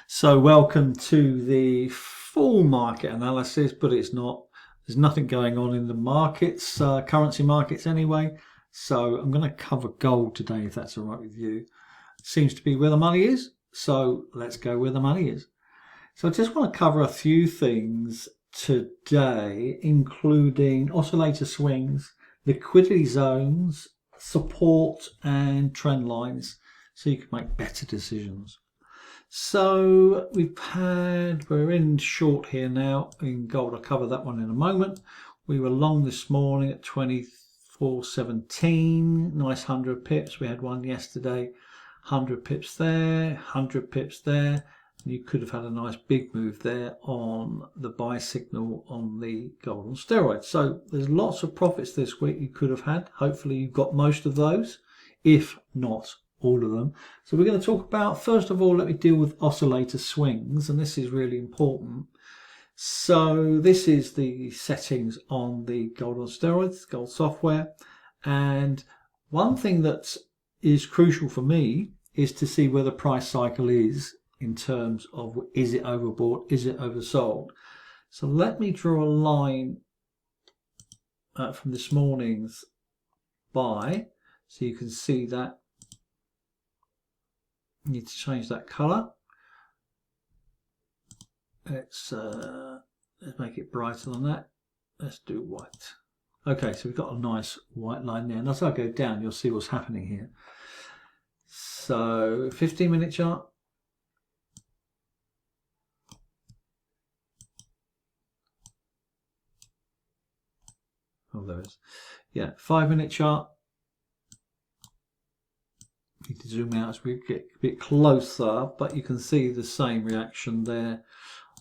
So welcome to the full market analysis, but it's not. There's nothing going on in the markets, currency markets anyway. So I'm going to cover gold today, if that's all right with you. Seems to be where the money is. So let's go where the money is. So I just want to cover a few things today, including oscillator swings, liquidity zones, support and trend lines, so you can make better decisions. So we're in short here now in gold. I'll cover that one in a moment. We were long this morning at 24.17, nice 100 pips. We had one yesterday, 100 pips there, 100 pips there. You could have had a nice big move there on the buy signal on the gold on steroids. So there's lots of profits this week you could have had. Hopefully you've got most of those, if not all of them. So we're going to talk about, first of all, let me deal with oscillator swings, and this is really important. So this is the settings on the gold on steroids, gold software, and one thing that is crucial for me is to see where the price cycle is in terms of, is it overbought, is it oversold. So let me draw a line from this morning's buy, so you can see that. Need to change that color. Let's make it brighter than that. Let's do white. Okay, so we've got a nice white line there, and as I go down you'll see what's happening here. So 15-minute chart. Oh, there is. Yeah, 5-minute chart. Need to zoom out as we get a bit closer, but you can see the same reaction there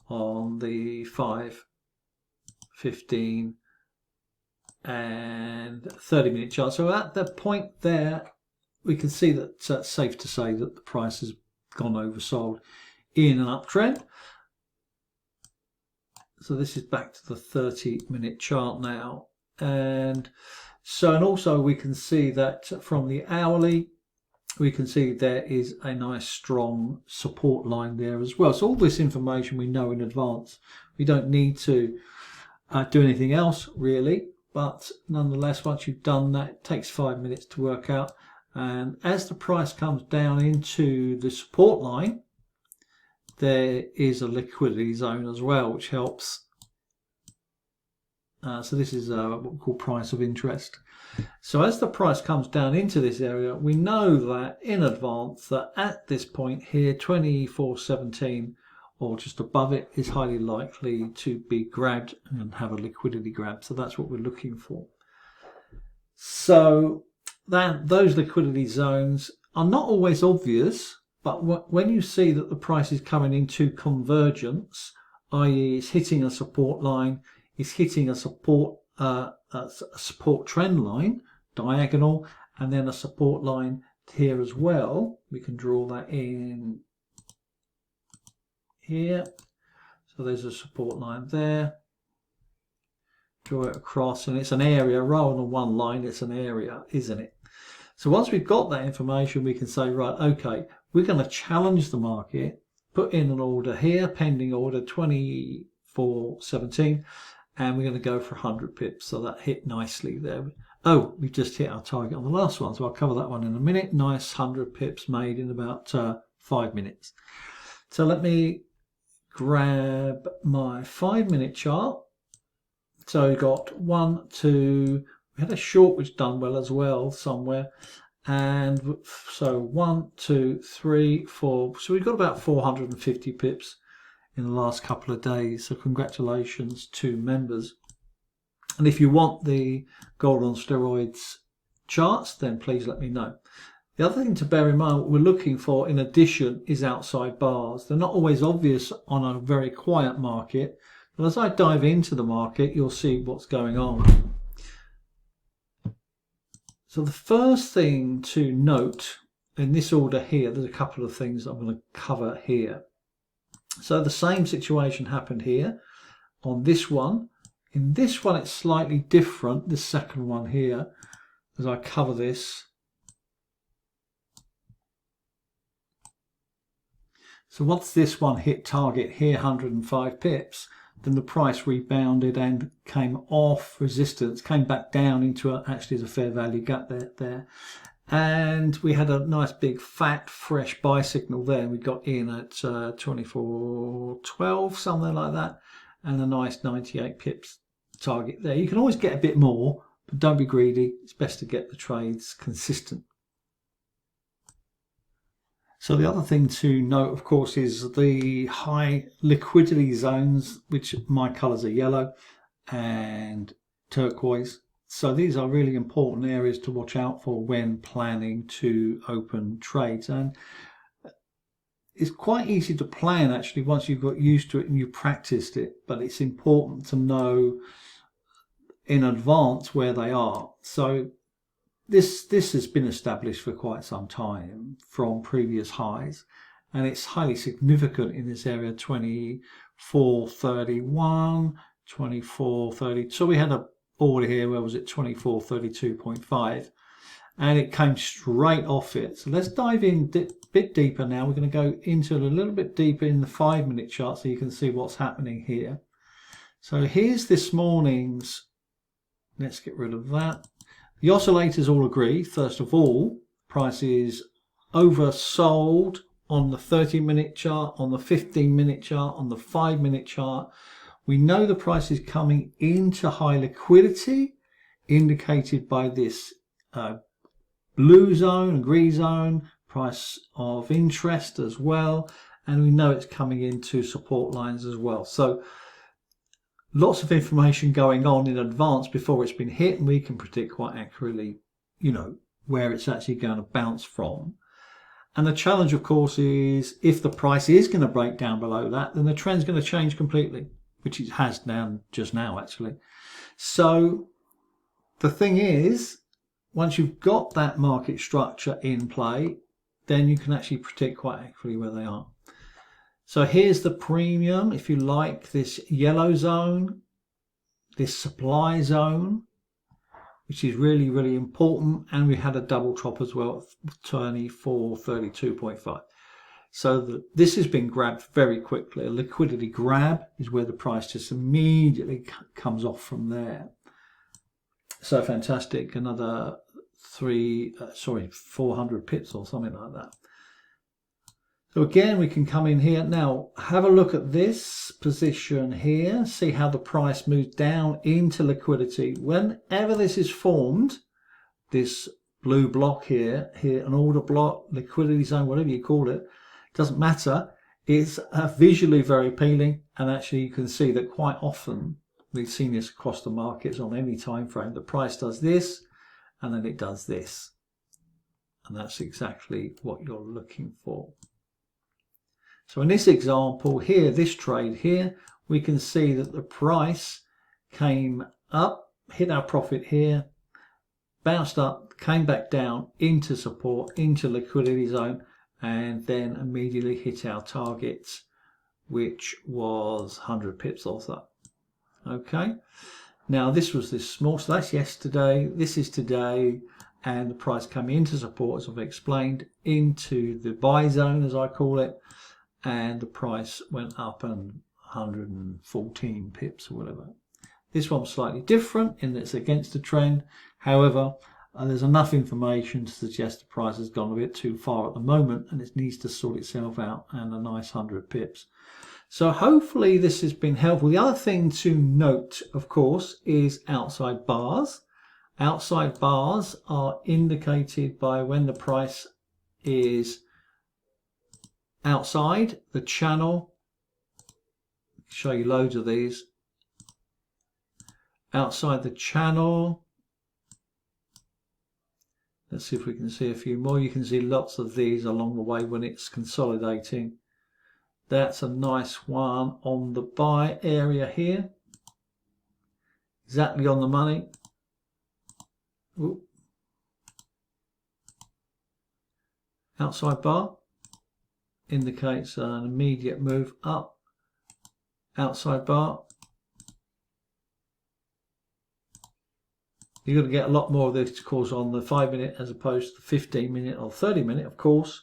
on the 5, 15 and 30-minute chart. So at that point there we can see that it's safe to say that the price has gone oversold in an uptrend. So this is back to the 30-minute chart now, and also we can see that from the hourly we can see there is a nice strong support line there as well. So all this information we know in advance. We don't need to do anything else really, but nonetheless, once you've done that, it takes 5 minutes to work out. And as the price comes down into the support line, there is a liquidity zone as well, which helps. So this is what we call price of interest. So as the price comes down into this area, we know that in advance that at this point here, 24.17 or just above it is highly likely to be grabbed and have a liquidity grab. So that's what we're looking for. So those liquidity zones are not always obvious, but when you see that the price is coming into convergence, i.e. it's hitting a support line, it's hitting a support trend line, diagonal, and then a support line here as well. We can draw that in here. So there's a support line there. Draw it across, and it's an area rather than one line. It's an area, isn't it? So once we've got that information, we can say, right, okay, we're going to challenge the market, put in an order here, pending order 24.17. And we're going to go for 100 pips. So that hit nicely there. Oh, we've just hit our target on the last one. So I'll cover that one in a minute. Nice 100 pips made in about 5 minutes. So let me grab my 5-minute chart. So we've got 1, 2, we had a short which done well as well somewhere. And so 1, 2, 3, 4. So we've got about 450 pips in the last couple of days. So congratulations to members. And if you want the gold on steroids charts, then please let me know. The other thing to bear in mind, what we're looking for in addition is outside bars. They're not always obvious on a very quiet market, but as I dive into the market, you'll see what's going on. So the first thing to note in this order here, there's a couple of things I'm going to cover here. So the same situation happened here on this one. In this one, it's slightly different, this second one here, as I cover this. So once this one hit target here, 105 pips, then the price rebounded and came off resistance, came back down into actually as a fair value gap there. And we had a nice big fat fresh buy signal there. We got in at 24.12, something like that, and a nice 98 pips target there. You can always get a bit more, but don't be greedy. It's best to get the trades consistent. So the other thing to note, of course, is the high liquidity zones, which my colours are yellow and turquoise. So these are really important areas to watch out for when planning to open trades. And it's quite easy to plan actually once you've got used to it and you practiced it, but it's important to know in advance where they are. So this has been established for quite some time from previous highs, and it's highly significant in this area, 24.31, 24.30. So we had a order here, where was it, 24.32.5, and it came straight off it. So let's dive in a bit deeper now. We're going to go into a little bit deeper in the 5-minute chart so you can see what's happening here. So here's this morning's, let's get rid of that. The oscillators all agree, first of all, price is oversold on the 30-minute chart, on the 15-minute chart, on the 5-minute chart. We know the price is coming into high liquidity, indicated by this blue zone, green zone, price of interest as well. And we know it's coming into support lines as well. So lots of information going on in advance before it's been hit, and we can predict quite accurately, where it's actually going to bounce from. And the challenge, of course, is if the price is going to break down below that, then the trend's going to change completely, which it has done just now, actually. So the thing is, once you've got that market structure in play, then you can actually predict quite accurately where they are. So here's the premium, if you like, this yellow zone, this supply zone, which is really, really important. And we had a double top as well, 24.32.5. So this has been grabbed very quickly. A liquidity grab is where the price just immediately comes off from there. So fantastic, another 400 pips or something like that. So again, we can come in here. Now, have a look at this position here. See how the price moves down into liquidity. Whenever this is formed, this blue block here, an order block, liquidity zone, whatever you call it, doesn't matter. It's visually very appealing. And actually, you can see that quite often, we've seen this across the markets on any time frame. The price does this, and then it does this. And that's exactly what you're looking for. So in this example here, this trade here, we can see that the price came up, hit our profit here, bounced up, came back down into support, into liquidity zone, and then immediately hit our target, which was 100 pips or so. Okay, now this was this small, so that's yesterday, this is today, and the price came into support, as I've explained, into the buy zone, as I call it, and the price went up and 114 pips or whatever. This one's slightly different in that it's against the trend. However, there's enough information to suggest the price has gone a bit too far at the moment, and it needs to sort itself out, and a nice 100 pips. So hopefully this has been helpful. The other thing to note, of course, is outside bars. Outside bars are indicated by when the price is outside the channel. I'll show you loads of these. Outside the channel. Let's see if we can see a few more. You can see lots of these along the way when it's consolidating. That's a nice one on the buy area here. Exactly on the money. Ooh. Outside bar indicates an immediate move up. Outside bar. You're going to get a lot more of this, of course, on the 5-minute as opposed to the 15-minute or 30-minute, of course.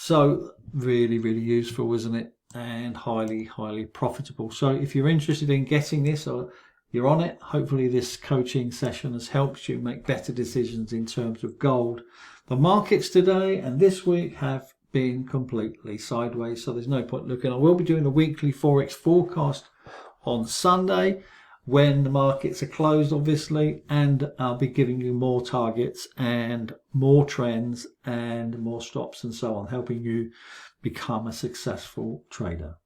So really, really useful, isn't it? And highly, highly profitable. So if you're interested in getting this, or you're on it, hopefully this coaching session has helped you make better decisions in terms of gold. The markets today and this week have been completely sideways, so there's no point looking. I will be doing a weekly Forex forecast on Sunday when the markets are closed, obviously, and I'll be giving you more targets and more trends and more stops and so on, helping you become a successful trader.